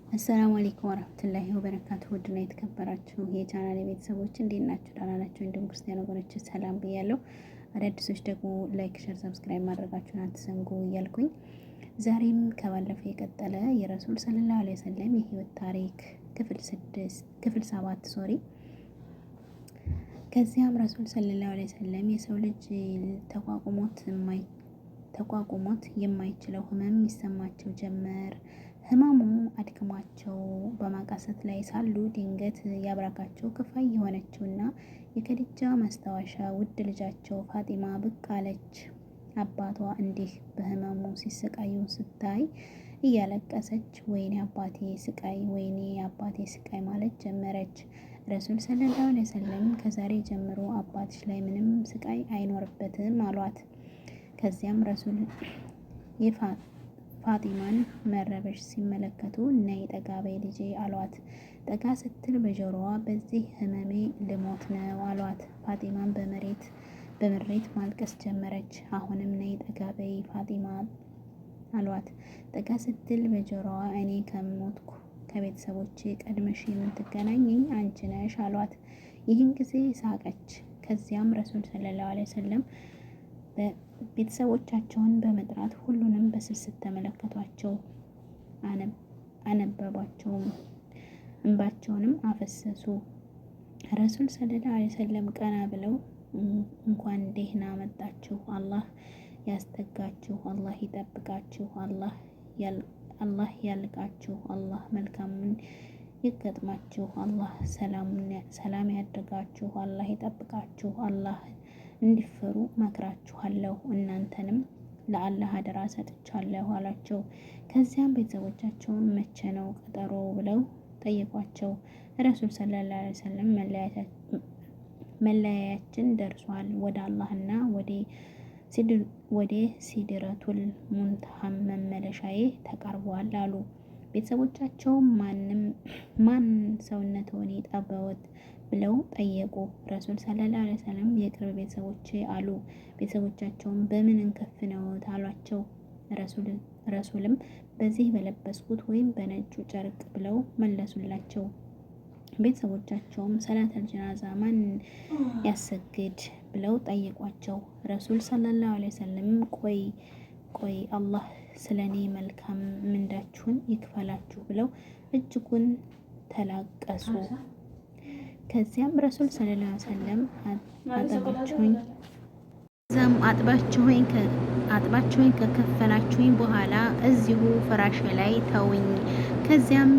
አሰላሙ አለይኩም ወራህመቱላሂ ወበረካቱ። ውድና የተከበራችሁ የቻናሌ ቤተሰቦች እንዴት ናችሁ? ደህና ናችሁ? እንዲሁም ክርስቲያን ወገኖች ሰላም ብያለሁ። አዳዲሶች ደግሞ ላይክ፣ ሸር፣ ሰብስክራይብ ማድረጋችሁን አትዘንጉ እያልኩኝ ዛሬም ከባለፈው የቀጠለ የረሱል ሰለላሁ ዐለይሂ ወሰለም የህይወት ታሪክ ክፍል 7 ከዚያም ረሱል ሰለላሁ ዐለይሂ ወሰለም የሰው ልጅ ተቋቁሞት የማይችለው ህመም ይሰማቸው ጀመር። ህመሙ አድክሟቸው በማቃሰት ላይ ሳሉ ድንገት ያብራካቸው ክፋይ የሆነችውና የከድጃ ማስታወሻ ውድ ልጃቸው ፋጢማ ብቅ አለች። አባቷ እንዲህ በህመሙ ሲሰቃዩ ስታይ እያለቀሰች ወይኔ አባቴ ስቃይ፣ ወይኔ አባቴ ስቃይ ማለት ጀመረች። ረሱል ሰለላሁ ዐለይሂ ወሰለም ከዛሬ ጀምሮ አባትሽ ላይ ምንም ስቃይ አይኖርበትም አሏት። ከዚያም ረሱል ፋጢማን መረበሽ ሲመለከቱ ነይ ጠጋ በይ ልጄ አሏት። ጠጋ ስትል በጆሮዋ በዚህ ህመሜ ልሞት ነው አሏት። ፋጢማን በምሬት ማልቀስ ጀመረች። አሁንም ነይ ጠጋ በይ ፋጢማ አሏት። ጠጋ ስትል በጆሮዋ እኔ ከሞትኩ ከቤተሰቦቼ ቀድመሽ የምትገናኘኝ አንቺ ነሽ አሏት። ይህን ጊዜ ሳቀች። ከዚያም ረሱል ሰለላሁ ዐለይሂ ወሰለም ቤተሰቦቻቸውን በመጥራት ሁሉንም በስስት ተመለከቷቸው፣ አነበቧቸውም፣ እንባቸውንም አፈሰሱ። ረሱል ሰለላሁ ዐለይሂ ወሰለም ቀና ብለው እንኳን ደህና መጣችሁ፣ አላህ ያስጠጋችሁ፣ አላህ ይጠብቃችሁ፣ አላህ ያልቃችሁ፣ አላህ መልካሙን ይገጥማችሁ፣ አላህ ሰላም ያድርጋችሁ፣ አላህ ይጠብቃችሁ፣ አላህ እንዲፈሩ መክራችኋለሁ፣ እናንተንም ለአላህ አደራ ሰጥቻለሁ አላቸው። ከዚያም ቤተሰቦቻቸውን መቼ ነው ቀጠሮ ብለው ጠየቋቸው። ረሱል ሰለላሁ ዐለይሂ ወሰለም መለያያችን ደርሷል፣ ወደ አላህና ወደ ሲድረቱል ሙንተሃ መመለሻዬ ተቃርቧል አሉ። ቤተሰቦቻቸው ማን ሰውነትዎን ይጠበዎት ብለው ጠየቁ። ረሱል ሰለላሁ ዐለይሂ ወሰለም የቅርብ ቤተሰቦቼ አሉ። ቤተሰቦቻቸውን በምን እንከፍነዎት አሏቸው። ረሱልም በዚህ በለበስኩት ወይም በነጩ ጨርቅ ብለው መለሱላቸው። ቤተሰቦቻቸውም ሰላተል ጀናዛ ማን ያሰግድ ብለው ጠየቋቸው። ረሱል ሰለላሁ ዐለይሂ ወሰለም ቆይ አላህ ስለኔ መልካም ምንዳችሁን ይክፈላችሁ ብለው እጅጉን ተላቀሱ። ከዚያም ረሱል ሰለላሁ ዐለይሂ ወሰለም አጥባችሁኝ ከከፈናችሁኝ በኋላ እዚሁ ፍራሽ ላይ ተውኝ። ከዚያም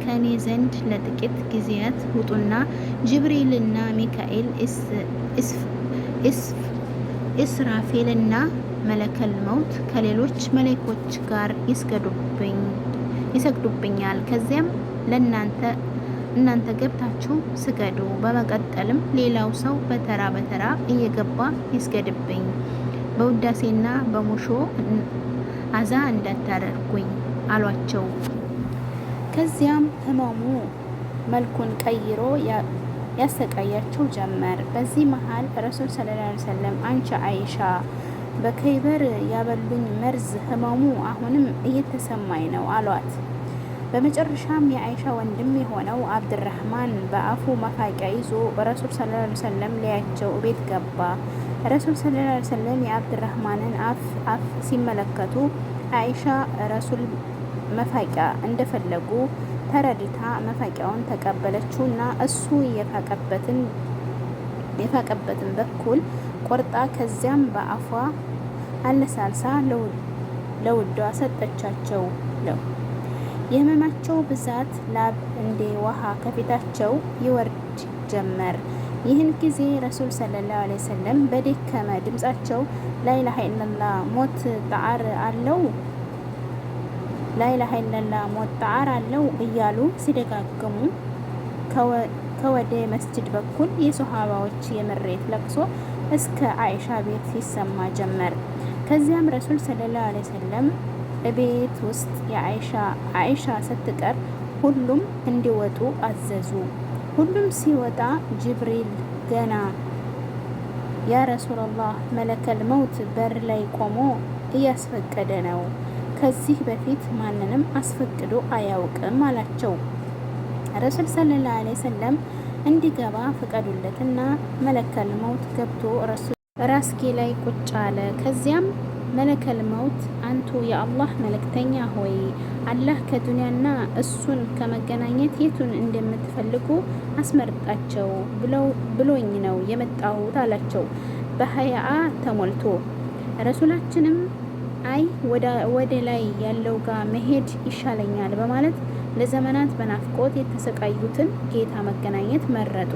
ከኔ ዘንድ ለጥቂት ጊዜያት ውጡና ጅብሪልና ሚካኤል ኢስራፌልና መለከል መውት ከሌሎች መላእክቶች ጋር ይሰግዱብኛል። ከዚያም እናንተ ገብታችሁ ስገዱ። በመቀጠልም ሌላው ሰው በተራ እየገባ ይስገድብኝ። በውዳሴና በሙሾ አዛ እንዳታደርጉኝ አሏቸው። ከዚያም ህመሙ መልኩን ቀይሮ ያሰቃያቸው ጀመር። በዚህ መሃል ረሱል ሰለላሁ ዐለይሂ ወሰለም አንቺ አይሻ በከይበር ያበሉኝ መርዝ ህመሙ አሁንም እየተሰማኝ ነው አሏት። በመጨረሻም የአይሻ ወንድም የሆነው አብድራህማን በአፉ መፋቂያ ይዞ ረሱል ሰለላሁ ዐለይሂ ወሰለም ሊያቸው ቤት ገባ። ረሱል ሰለላሁ ዐለይሂ ወሰለም የአብድራህማንን አፍ ሲመለከቱ አይሻ ረሱል መፋቂያ እንደፈለጉ ተረድታ መፋቂያውን ተቀበለችውና እሱ የፋቀበትን በኩል ቆርጣ ከዚያም በአፏ አለሳልሳ ለውዷ ሰጠቻቸው። የህመማቸው ብዛት ላብ እንደ ውሃ ከፊታቸው ይወርድ ጀመር። ይህን ጊዜ ረሱል ሰለላሁ ዐለይሂ ወሰለም በደከመ ድምጻቸው ላኢላሃ ኢለላህ ሞት ጣዓር አለው እያሉ ሲደጋግሙ ከወደ መስጂድ በኩል የሶሃባዎች የምሬት ለቅሶ እስከ አይሻ ቤት ሲሰማ ጀመር። ከዚያም ረሱል ሰለላሁ ዐለይሂ ወሰለም ቤት ውስጥ አይሻ ስትቀር ሁሉም እንዲወጡ አዘዙ። ሁሉም ሲወጣ ጅብሪል ገና ያ ረሱላህ መለከል መውት በር ላይ ቆሞ እያስፈቀደ ነው፣ ከዚህ በፊት ማንንም አስፈቅዶ አያውቅም አላቸው። ረሱል ሰለላሁ ዐለይሂ ወሰለም እንዲገባ ፍቀዱለትና መለከል መውት ገብቶ ራስጌ ላይ ቁጭ አለ። ከዚያም መለከል መውት አንቱ የአላህ መልእክተኛ ሆይ አላህ ከዱንያና እሱን ከመገናኘት የቱን እንደምትፈልጉ አስመርጣቸው ብሎኝ ነው የመጣሁት አላቸው በሀያ ተሞልቶ። ረሱላችንም አይ ወደ ላይ ያለው ጋር መሄድ ይሻለኛል በማለት ለዘመናት በናፍቆት የተሰቃዩትን ጌታ መገናኘት መረጡ።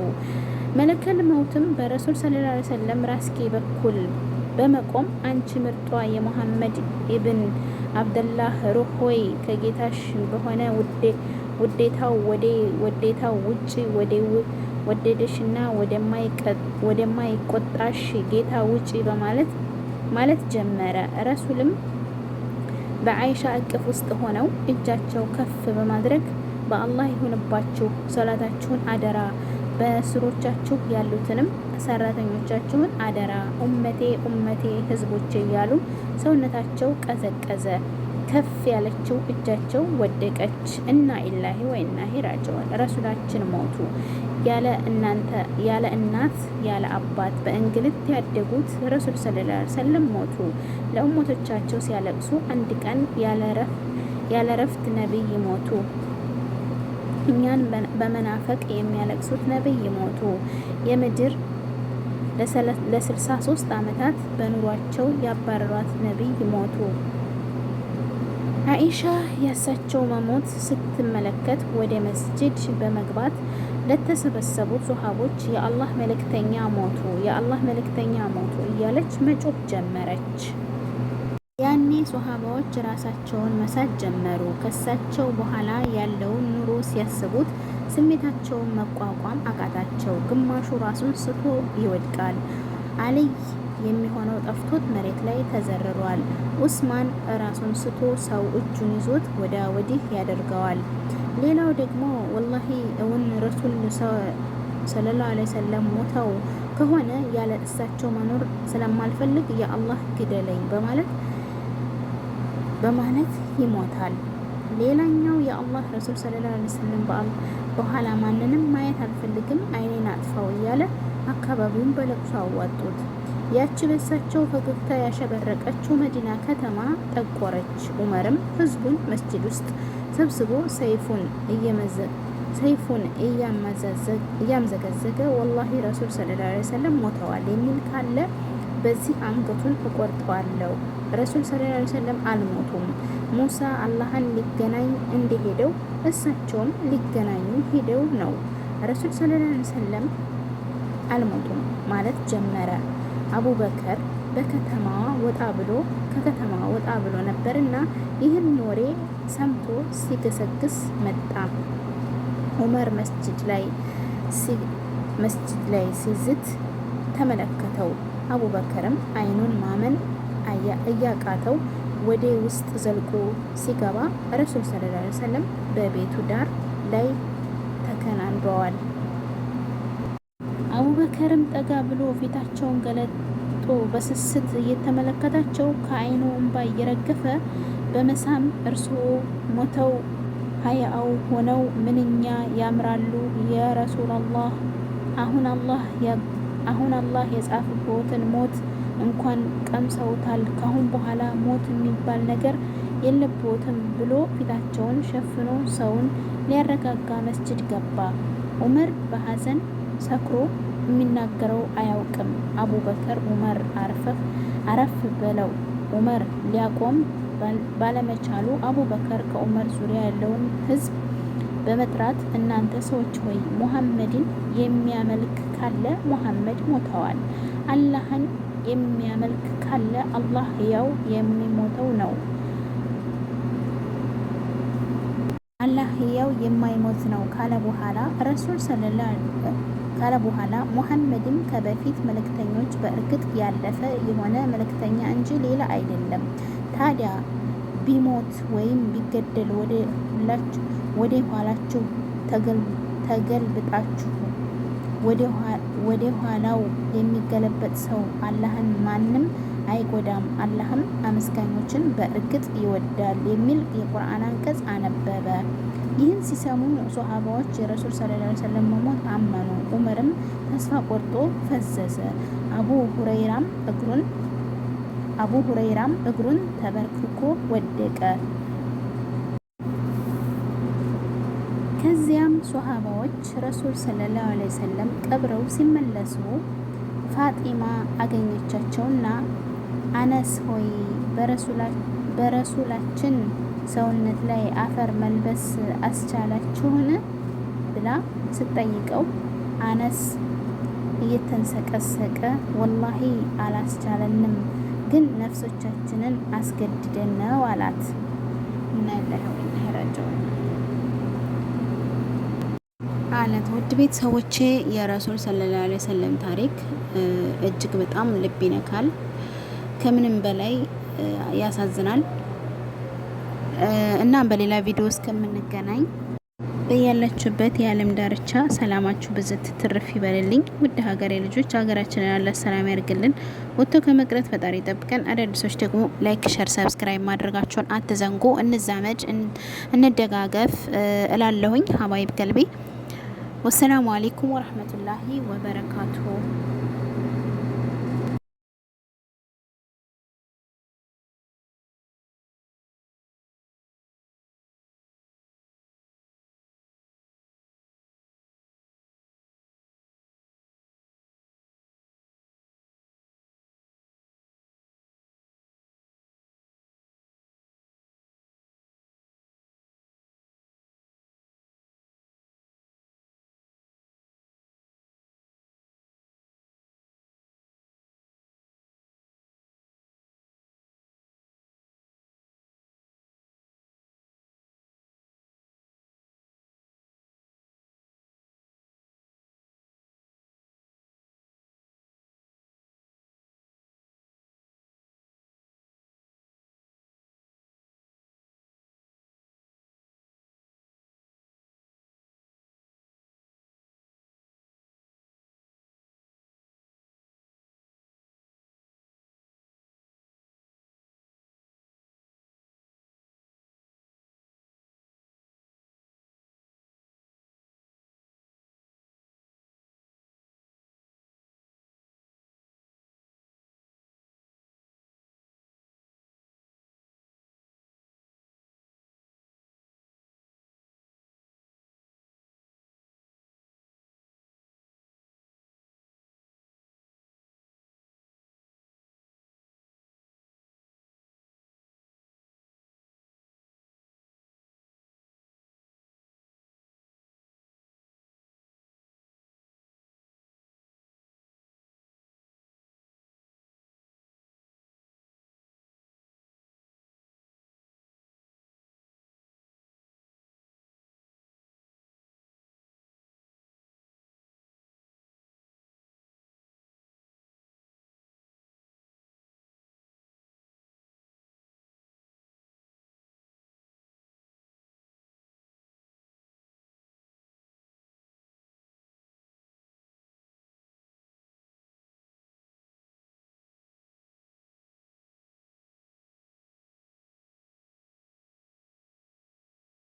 መለከል መውትም በረሱል ሰለላሁ ዐለይሂ ወሰለም ራስጌ በኩል በመቆም አንቺ ምርጧ የሙሐመድ ኢብን አብደላህ ሩህ ሆይ ከጌታሽ በሆነ ውዴታው ውጪ ወደደሽና ወደማይቆጣሽ ጌታ ውጪ ማለት ጀመረ። ረሱልም በአይሻ እቅፍ ውስጥ ሆነው እጃቸው ከፍ በማድረግ በአላህ ይሁንባችሁ ሰላታችሁን አደራ፣ በስሮቻችሁ ያሉትንም ሰራተኞቻችሁን አደራ፣ ኡመቴ ህዝቦቼ እያሉ ሰውነታቸው ቀዘቀዘ። ከፍ ያለችው እጃቸው ወደቀች። እና ኢላሂ ወኢና ኢለይሂ ራጂዑን። ረሱላችን ሞቱ። ያለ እናት ያለ አባት በእንግልት ያደጉት ረሱል ሰለላሁ ዐለይሂ ወሰለም ሞቱ። ለኡመቶቻቸው ሲያለቅሱ አንድ ቀን ያለ ረፍት ነብይ ሞቱ። እኛን በመናፈቅ የሚያለቅሱት ነብይ ሞቱ። የምድር ለ63 ዓመታት በኑሯቸው ያባረሯት ነብይ ሞቱ። አኢሻ ያሳቸው መሞት ስትመለከት ወደ መስጂድ በመግባት ለተሰበሰቡ ሱሐቦች የአላህ መልእክተኛ ሞቱ እያለች መጮህ ጀመረች። ያኔ ሱሐባዎች ራሳቸውን መሳት ጀመሩ። ከሳቸው በኋላ ያለውን ኑሮ ሲያስቡት ስሜታቸውን መቋቋም አቃታቸው። ግማሹ ራሱን ስቶ ይወድቃል። አልይ የሚሆነው ጠፍቶት መሬት ላይ ተዘርሯል። ኡስማን ራሱን ስቶ ሰው እጁን ይዞት ወዳ ወዲህ ያደርገዋል። ሌላው ደግሞ ወላሂ እውን ረሱል ሰለላሁ ዐለይሂ ወሰለም ሞተው ከሆነ ያለ እሳቸው መኖር ስለማልፈልግ የአላህ ግደለኝ በማለት ይሞታል። ሌላኛው የአላህ ረሱል ሰለላሁ ዐለይሂ ወሰለም በኋላ ማንንም ማየት አልፈልግም አይኔን አጥፋው እያለ አካባቢውን በለቅሶ አዋጡት። ያቺ በሳቸው ፈገግታ ያሸበረቀችው መዲና ከተማ ጠቆረች። ዑመርም ህዝቡን መስጂድ ውስጥ ሰብስቦ ሰይፉን እያምዘገዘገ ወላሂ ረሱል ሰለላሁ ዐለይሂ ወሰለም ሞተዋል የሚል ካለ በዚህ አንገቱን እቆርጠዋለሁ። ረሱል ሰለላሁ ዐለይሂ ወሰለም አልሞቱም። ሙሳ አላህን ሊገናኝ እንደሄደው እሳቸውም ሊገናኙ ሄደው ነው። ረሱል ሰለላሁ ዐለይሂ ወሰለም አልሞቱም ማለት ጀመረ። አቡበከር ከከተማዋ ወጣ ብሎ ነበርና ይህን ወሬ ሰምቶ ሲገሰግስ መጣ። ዑመር መስጂድ ላይ ሲዝት ተመለከተው። አቡበከርም አይኑን ማመን እያቃተው ወደ ውስጥ ዘልቆ ሲገባ ረሱል ሰለላሁ ዐለይሂ ወሰለም በቤቱ ዳር ላይ ተከናንበዋል። አቡበከርም ጠጋ ብሎ ፊታቸውን ገለጦ በስስት እየተመለከታቸው ከአይኑ እንባ እየረገፈ በመሳም እርስዎ ሞተው ሀያው ሆነው ምንኛ ያምራሉ የረሱላላህ። አሁን አላህ የጻፈቦትን ሞት እንኳን ቀምሰውታል። ካሁን በኋላ ሞት የሚባል ነገር የለቦትም ብሎ ፊታቸውን ሸፍኖ ሰውን ሊያረጋጋ መስጂድ ገባ። ዑመር በሐዘን ሰክሮ የሚናገረው አያውቅም። አቡበከር ዑመር አረፍ በለው ዑመር ሊያቆም ባለመቻሉ አቡበከር ከዑመር ዙሪያ ያለውን ህዝብ በመጥራት እናንተ ሰዎች ሆይ ሙሐመድን የሚያመልክ ካለ ሙሐመድ ሞተዋል። አላህን የሚያመልክ ካለ አላህ ያው የሚሞተው ነው። አላህ ያው የማይሞት ነው ካለ በኋላ ሙሐመድም ከበፊት መልእክተኞች በእርግጥ ያለፈ የሆነ መልእክተኛ እንጂ ሌላ አይደለም። ታዲያ ቢሞት ወይም ቢገደል ወደ ኋላችሁ ተገልብጣችሁ ወደ ኋላው የሚገለበጥ ሰው አላህን ማንም አይጎዳም፣ አላህም አመስጋኞችን በእርግጥ ይወዳል የሚል የቁርአን አንቀጽ አነበበ። ይህን ሲሰሙ ሶሃባዎች የረሱል ሰለላሁ ዐለይሂ ወሰለም መሞት አመኑ። ዑመርም ተስፋ ቆርጦ ፈዘዘ። አቡ ሁረይራም እግሩን ተበርክኮ ወደቀ። ከዚያም ሶሃባዎች ረሱል ሰለላሁ ዐለይሂ ወሰለም ቀብረው ሲመለሱ ፋጢማ አገኘቻቸውና አነስ ሆይ በረሱላችን ሰውነት ላይ አፈር መልበስ አስቻላችሁን ብላ ስትጠይቀው አነስ እየተንሰቀሰቀ ወላሂ አላስቻለንም፣ ግን ነፍሶቻችንን አስገድደን ነው አላት። አለት ውድ ቤተሰቦቼ የረሱል ሰለላሁ ዐለይሂ ወሰለም ታሪክ እጅግ በጣም ልብ ይነካል፣ ከምንም በላይ ያሳዝናል። እና በሌላ ቪዲዮ እስከምንገናኝ በያላችሁበት የዓለም ዳርቻ ሰላማችሁ ብዝት ትርፍ ይበልልኝ። ውድ ሀገሬ ልጆች ሀገራችንን ያለ ሰላም ያርግልን፣ ወጥቶ ከመቅረት ፈጣሪ ጠብቀን። አዳዲሶች ደግሞ ላይክ፣ ሸር፣ ሰብስክራይብ ማድረጋቸውን አትዘንጉ። እንዛመድ፣ እንደጋገፍ እላለሁኝ። ሀባይብ ገልቤ ወሰላሙ አሌይኩም ወረህመቱላሂ ወበረካቱሁ።